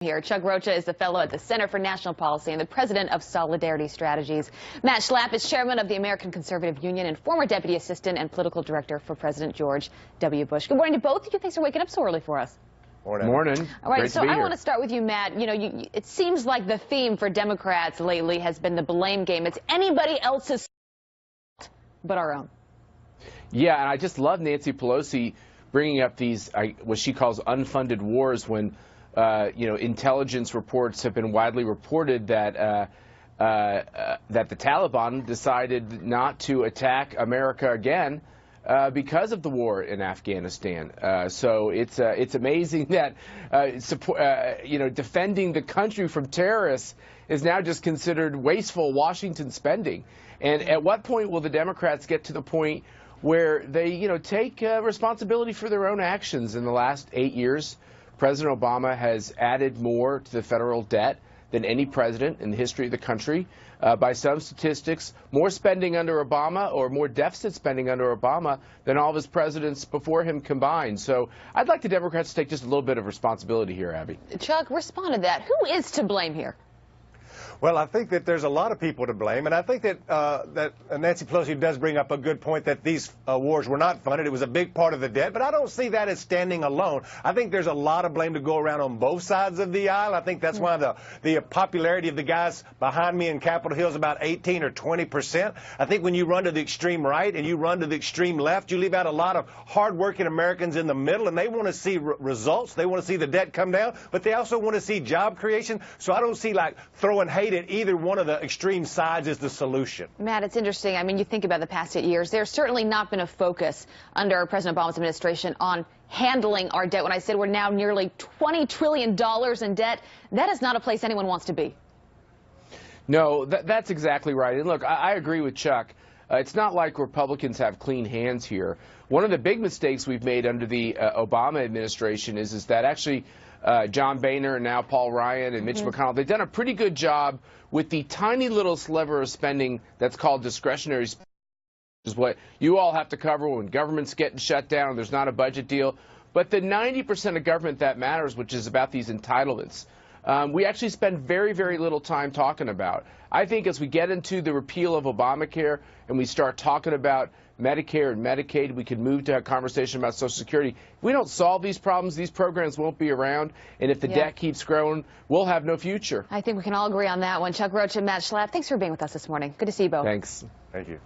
Here, Chuck Rocha is the fellow at the Center for National Policy and the president of Solidarity Strategies. Matt Schlapp is chairman of the American Conservative Union and former deputy assistant and political director for President George W. Bush. Good morning to both of you. Thanks for waking up so early for us. Morning. All right, Great so I want to start with you, Matt. You know, it seems like the theme for Democrats lately has been the blame game. It's anybody else's but our own. Yeah, and I just love Nancy Pelosi bringing up these what she calls unfunded wars when intelligence reports have been widely reported that that the Taliban decided not to attack America again because of the war in Afghanistan. So it's amazing that defending the country from terrorists is now just considered wasteful Washington spending. And at what point will the Democrats get to the point where they take responsibility for their own actions? In the last 8 years, President Obama has added more to the federal debt than any president in the history of the country. By some statistics, more spending under Obama, or more deficit spending under Obama, than all of his presidents before him combined. So I'd like the Democrats to take just a little bit of responsibility here, Abby. Chuck, respond to that. Who is to blame here? Well, I think that there's a lot of people to blame, and I think that that Nancy Pelosi does bring up a good point that these wars were not funded. It was a big part of the debt, but I don't see that as standing alone. I think there's a lot of blame to go around on both sides of the aisle. I think that's why the popularity of the guys behind me in Capitol Hill is about 18 or 20%. I think when you run to the extreme right and you run to the extreme left, you leave out a lot of hardworking Americans in the middle, and they want to see results. They want to see the debt come down, but they also want to see job creation. So I don't see like throwing hate at either one of the extreme sides is the solution. Matt, it's interesting. I mean, you think about the past 8 years, there's certainly not been a focus under President Obama's administration on handling our debt. When I said we're now nearly $20 trillion in debt, that is not a place anyone wants to be. No, that's exactly right. And look, I agree with Chuck. It's not like Republicans have clean hands here. One of the big mistakes we've made under the Obama administration is that actually John Boehner and now Paul Ryan and Mitch McConnell, they've done a pretty good job with the tiny little sliver of spending that's called discretionary spending, which is what you all have to cover when government's getting shut down and there's not a budget deal. But the 90% of government that matters, which is about these entitlements, we actually spend very, very little time talking about. I think as we get into the repeal of Obamacare and we start talking about Medicare and Medicaid, we could move to a conversation about Social Security. If we don't solve these problems, these programs won't be around. And if the debt keeps growing, we'll have no future. I think we can all agree on that one. Chuck Rocha and Matt Schlapp, thanks for being with us this morning. Good to see you both. Thanks. Thank you.